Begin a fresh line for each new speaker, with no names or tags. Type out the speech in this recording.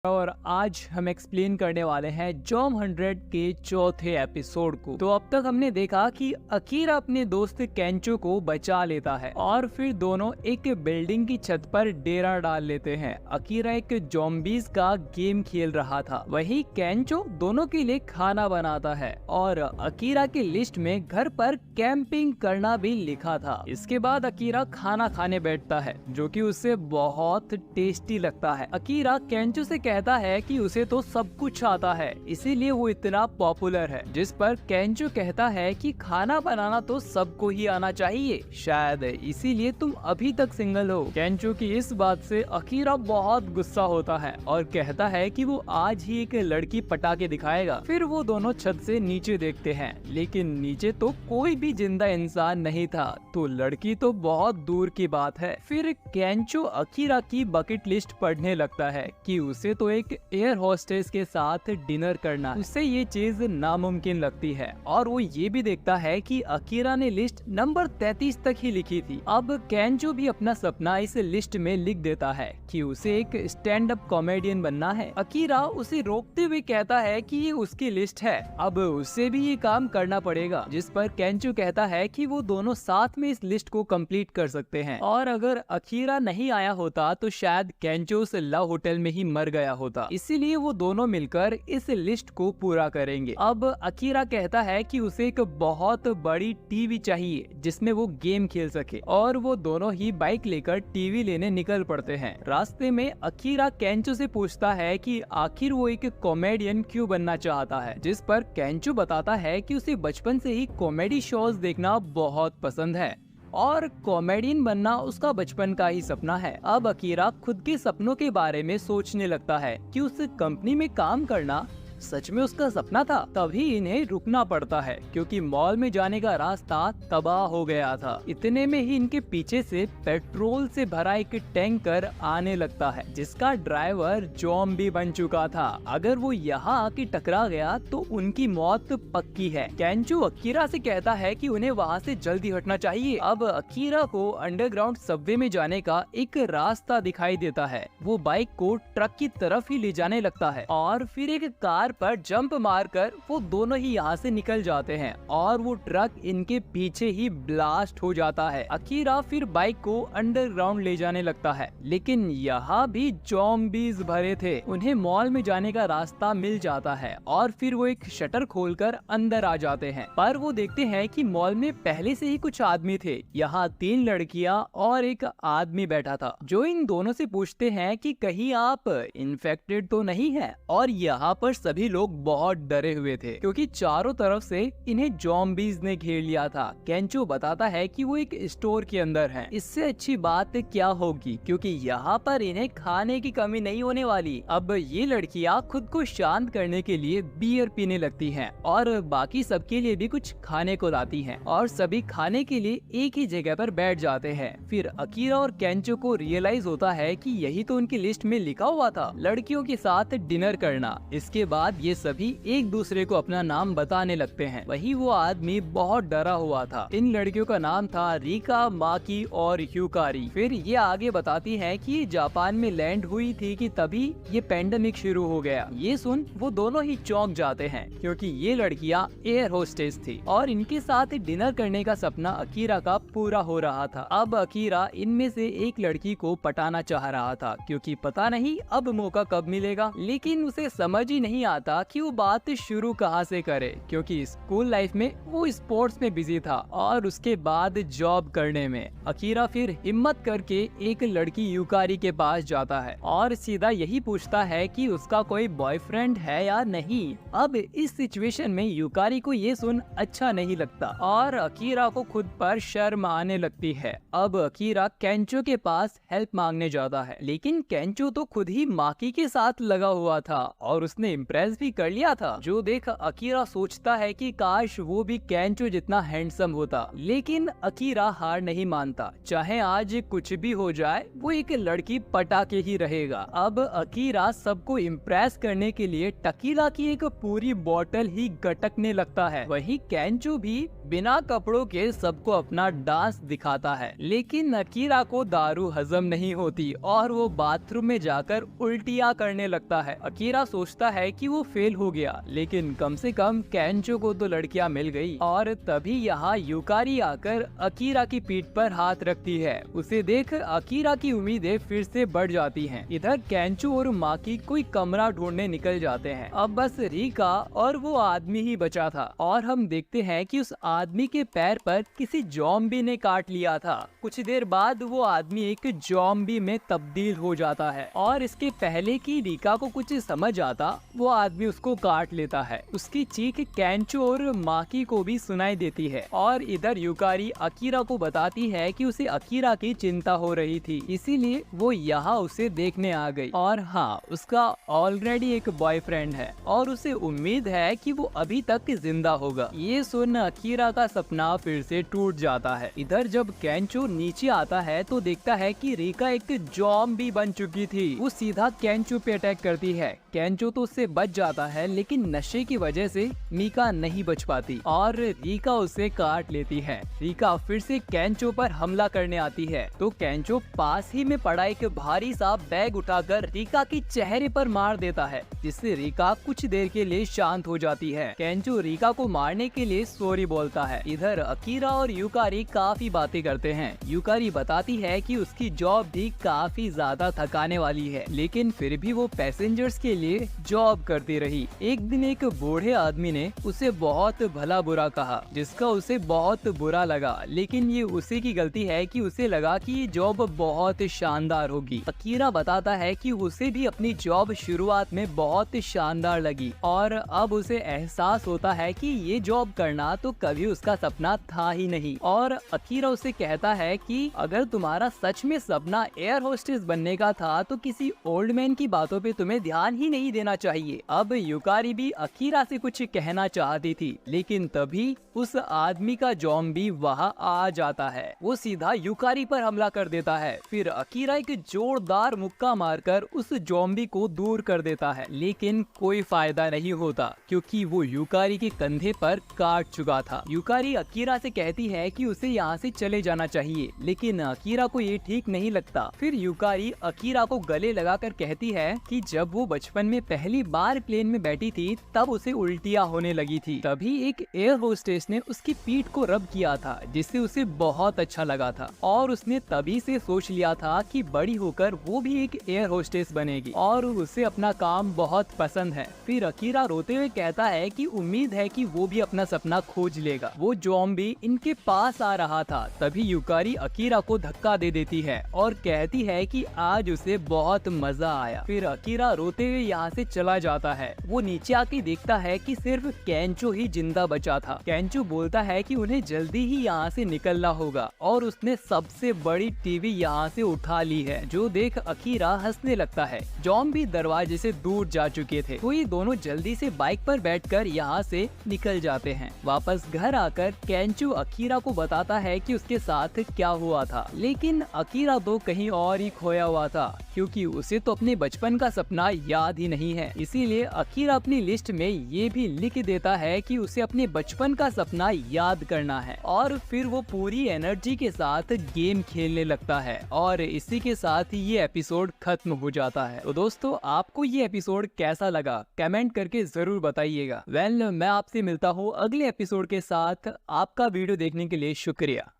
और आज हम एक्सप्लेन करने वाले हैं जॉम 100 के चौथे एपिसोड को। तो अब तक हमने देखा कि अकीरा अपने दोस्त केंचो को बचा लेता है और फिर दोनों एक बिल्डिंग की छत पर डेरा डाल लेते हैं। अकीरा एक ज़ॉम्बीज़ का गेम खेल रहा था, वही केंचो दोनों के लिए खाना बनाता है और अकीरा की लिस्ट में घर पर कैंपिंग करना भी लिखा था। इसके बाद अकीरा खाना खाने बैठता है जो कि उसे बहुत टेस्टी लगता है। अकीरा केंचो से कहता है कि उसे तो सब कुछ आता है, इसीलिए वो इतना पॉपुलर है। जिस पर केंचो कहता है कि खाना बनाना तो सबको ही आना चाहिए, शायद इसीलिए तुम अभी तक सिंगल हो। केंचो की इस बात से अकीरा बहुत गुस्सा होता है और कहता है कि वो आज ही एक लड़की पटा के दिखाएगा। फिर वो दोनों छत से नीचे देखते हैं, लेकिन नीचे तो कोई भी जिंदा इंसान नहीं था, तो लड़की तो बहुत दूर की बात है। फिर केंचो अकीरा की बकेट लिस्ट पढ़ने लगता है कि उसे तो एक एयर होस्टेस के साथ डिनर करना, उससे ये चीज नामुमकिन लगती है। और वो ये भी देखता है कि अकीरा ने लिस्ट नंबर 33 तक ही लिखी थी। अब केंचो भी अपना सपना इस लिस्ट में लिख देता है कि उसे एक स्टैंड अप कॉमेडियन बनना है। अकीरा उसे रोकते हुए कहता है कि ये उसकी लिस्ट है, अब उसे भी ये काम करना पड़ेगा। जिस पर केंचो कहता है कि वो दोनों साथ में इस लिस्ट को कंप्लीट कर सकते हैं और अगर अकीरा नहीं आया होता तो शायद केंचो उस लव होटल में ही मर गया होता, इसीलिए वो दोनों मिलकर इस लिस्ट को पूरा करेंगे। अब अकीरा कहता है कि उसे एक बहुत बड़ी टीवी चाहिए जिसमें वो गेम खेल सके और वो दोनों ही बाइक लेकर टीवी लेने निकल पड़ते हैं। रास्ते में अकीरा केंचो से पूछता है कि आखिर वो एक कॉमेडियन क्यों बनना चाहता है, जिस पर केंचो बताता है कि उसे बचपन से ही कॉमेडी शोज देखना बहुत पसंद है और कॉमेडियन बनना उसका बचपन का ही सपना है। अब अकीरा खुद के सपनों के बारे में सोचने लगता है कि उस कंपनी में काम करना सच में उसका सपना था। तभी इन्हें रुकना पड़ता है क्योंकि मॉल में जाने का रास्ता तबाह हो गया था। इतने में ही इनके पीछे से पेट्रोल से भरा एक टैंकर आने लगता है जिसका ड्राइवर ज़ॉम्बी बन चुका था। अगर वो यहाँ आके टकरा गया तो उनकी मौत पक्की है। केंचो अकीरा से कहता है कि उन्हें वहाँ से जल्दी हटना चाहिए। अब अकीरा को अंडरग्राउंड सबवे में जाने का एक रास्ता दिखाई देता है। वो बाइक को ट्रक की तरफ ही ले जाने लगता है और फिर एक कार पर जंप मारकर वो दोनों ही यहाँ से निकल जाते हैं और वो ट्रक इनके पीछे ही ब्लास्ट हो जाता है। अकीरा फिर बाइक को अंडरग्राउंड ले जाने लगता है, लेकिन यहाँ भी ज़ॉम्बीज़ भरे थे। उन्हें मॉल में जाने का रास्ता मिल जाता है और फिर वो एक शटर खोलकर अंदर आ जाते हैं, पर वो देखते हैं कि मॉल में पहले से ही कुछ आदमी थे। यहाँ 3 लड़कियाँ और एक आदमी बैठा था जो इन दोनों से पूछते हैं कि कहीं आप इन्फेक्टेड तो नहीं है। और यहाँ पर सभी लोग बहुत डरे हुए थे क्योंकि चारों तरफ से इन्हें ज़ॉम्बीज़ ने घेर लिया था। केंचो बताता है कि वो एक स्टोर के अंदर हैं। इससे अच्छी बात क्या होगी क्योंकि यहाँ पर इन्हें खाने की कमी नहीं होने वाली। अब ये लड़कियाँ खुद को शांत करने के लिए बियर पीने लगती हैं और बाकी सबके लिए भी कुछ खाने को लाती हैं और सभी खाने के लिए एक ही जगह पर बैठ जाते हैं। फिर अकीरा और केंचो को रियलाइज होता है कि यही तो उनकी लिस्ट में लिखा हुआ था, लड़कियों के साथ डिनर करना। इसके बाद ये सभी एक दूसरे को अपना नाम बताने लगते हैं। वही वो आदमी बहुत डरा हुआ था। इन लड़कियों का नाम था रिका, माकी और यूकारी। फिर ये आगे बताती है कि ये जापान में लैंड हुई थी कि तभी ये पेंडेमिक शुरू हो गया। ये सुन वो दोनों ही चौंक जाते हैं क्योंकि ये लड़कियां एयर होस्टेस थी और इनके साथ डिनर करने का सपना अकीरा का पूरा हो रहा था। अब अकीरा इनमें से एक लड़की को पटाना चाह रहा था क्योंकि पता नहीं अब मौका कब मिलेगा, लेकिन उसे समझ ही नहीं आता कि वो बात शुरू कहाँ से करे क्योंकि स्कूल लाइफ में वो स्पोर्ट्स में बिजी था और उसके बाद जॉब करने में। अकीरा फिर हिम्मत करके एक लड़की यूकारी के पास जाता है और सीधा यही पूछता है कि उसका कोई बॉयफ्रेंड है या नहीं। अब इस सिचुएशन में यूकारी को ये सुन अच्छा नहीं लगता और अकीरा को खुद पर शर्म आने लगती है। अब अकीरा केंचो के पास हेल्प मांगने जाता है, लेकिन केंचो तो खुद ही माकी के साथ लगा हुआ था और उसने इम्प्रेस इम्प्रेस भी कर लिया था। जो देख अकीरा सोचता है कि काश वो भी केंचो जितना हैंडसम होता, लेकिन अकीरा हार नहीं मानता। चाहे आज कुछ भी हो जाए, वो एक लड़की पटा के ही रहेगा। अब अकीरा सबको इम्प्रेस करने के लिए टकीला की एक पूरी बोतल ही गटकने लगता है। वहीं केंचो भी बिना कपड़ों के सबको अपना डांस दिखाता है, लेकिन अकीरा को दारू हजम नहीं होती और वो बाथरूम में जाकर उल्टियाँ करने लगता है। अकीरा सोचता है कि वो फेल हो गया, लेकिन कम से कम केंचो को तो लड़कियां मिल गई। और तभी यहाँ यूकारी आकर अकीरा की पीठ पर हाथ रखती है। उसे देख अकीरा की उम्मीदें फिर से बढ़ जाती हैं। इधर केंचो और माकी कोई कमरा ढूंढने निकल जाते हैं। अब बस रिका और वो आदमी ही बचा था और हम देखते हैं कि उस आदमी के पैर पर किसी ज़ॉम्बी ने काट लिया था। कुछ देर बाद वो आदमी एक ज़ॉम्बी में तब्दील हो जाता है और इसके पहले कि रिका को कुछ समझ आता, वो आदमी उसको काट लेता है। उसकी चीख केंचो और माकी को भी सुनाई देती है और इधर यूकारी अकीरा को बताती है कि उसे अकीरा की चिंता हो रही थी, इसीलिए वो यहाँ उसे देखने आ गई। और हाँ, उसका ऑलरेडी एक बॉयफ्रेंड है और उसे उम्मीद है कि वो अभी तक जिंदा होगा। ये सुन अकीरा का सपना फिर से टूट जाता है। इधर जब केंचो नीचे आता है तो देखता है कि रिका एक ज़ॉम्बी बन चुकी थी। वो सीधा केंचो पे अटैक करती है। केंचो तो उससे बच जाता है, लेकिन नशे की वजह से मीका नहीं बच पाती और रिका उसे काट लेती है। रिका फिर से केंचो पर हमला करने आती है तो केंचो पास ही में पड़ा एक भारी सा बैग उठाकर रिका के चेहरे पर मार देता है, जिससे रिका कुछ देर के लिए शांत हो जाती है। केंचो रिका को मारने के लिए सॉरी बोलता है। इधर अकीरा और यूकारी काफी बातें करते हैं। यूकारी बताती है कि उसकी जॉब भी काफी ज्यादा थकाने वाली है, लेकिन फिर भी वो पैसेंजर्स के लिए जॉब करती रही। एक दिन एक बूढ़े आदमी ने उसे बहुत भला बुरा कहा, जिसका उसे बहुत बुरा लगा, लेकिन ये उसी की गलती है कि उसे लगा कि ये जॉब बहुत शानदार होगी। अकीरा बताता है कि उसे भी अपनी जॉब शुरुआत में बहुत शानदार लगी और अब उसे एहसास होता है कि ये जॉब करना तो कभी उसका सपना था ही नहीं। और अकीरा उसे कहता है कि अगर तुम्हारा सच में सपना एयर होस्टेस बनने का था तो किसी ओल्ड मैन की बातों पे तुम्हें ध्यान ही नहीं देना चाहिए। अब यूकारी भी अकीरा से कुछ कहना चाहती थी, लेकिन तभी उस आदमी का ज़ॉम्बी वहाँ आ जाता है। वो सीधा यूकारी पर हमला कर देता है। फिर अकीरा एक जोरदार मुक्का मारकर उस ज़ॉम्बी को दूर कर देता है, लेकिन कोई फायदा नहीं होता क्योंकि वो यूकारी के कंधे पर काट चुका था। यूकारी अकीरा से कहती है कि उसे यहाँ से चले जाना चाहिए, लेकिन अकीरा को ये ठीक नहीं लगता। फिर यूकारी अकीरा को गले लगाकर कहती है कि जब वो बचपन में पहली बार प्लेन में बैठी थी तब उसे उल्टियाँ होने लगी थी। तभी एक एयर होस्टेस ने उसकी पीठ को रब किया था, जिससे उसे बहुत अच्छा लगा था और उसने तभी से सोच लिया था कि बड़ी होकर वो भी एक एयर होस्टेस बनेगी और उसे अपना काम बहुत पसंद है। फिर अकीरा रोते हुए कहता है कि उम्मीद है कि वो भी अपना सपना खोज लेगा। वो ज़ॉम्बी इनके पास आ रहा था, तभी यूकारी अकीरा को धक्का दे देती है और कहती है कि आज उसे बहुत मजा आया। फिर अकीरा रोते हुए यहाँ से चला जाता है। वो नीचे आके देखता है कि सिर्फ केंचो ही जिंदा बचा था। केंचो बोलता है कि उन्हें जल्दी ही यहाँ से निकलना होगा और उसने सबसे बड़ी टीवी यहाँ से उठा ली है। जो देख अकीरा हंसने लगता है। ज़ॉम्बी दरवाजे से दूर जा चुके थे तो ये दोनों जल्दी से बाइक पर बैठकर यहाँ से निकल जाते हैं। वापस घर आकर केंचो अकीरा को बताता है कि उसके साथ क्या हुआ था, लेकिन अकीरा तो कहीं और ही खोया हुआ था क्योंकि उसे तो अपने बचपन का सपना याद ही नहीं है। इसीलिए अकीरा अपनी लिस्ट में ये भी लिख देता है कि उसे अपने बचपन का सपना याद करना है और फिर वो पूरी एनर्जी के साथ गेम खेलने लगता है और इसी के साथ ये एपिसोड खत्म हो जाता है। तो दोस्तों, आपको ये एपिसोड कैसा लगा कमेंट करके जरूर बताइएगा। मैं आपसे मिलता हूँ अगले एपिसोड के साथ। आपका वीडियो देखने के लिए शुक्रिया।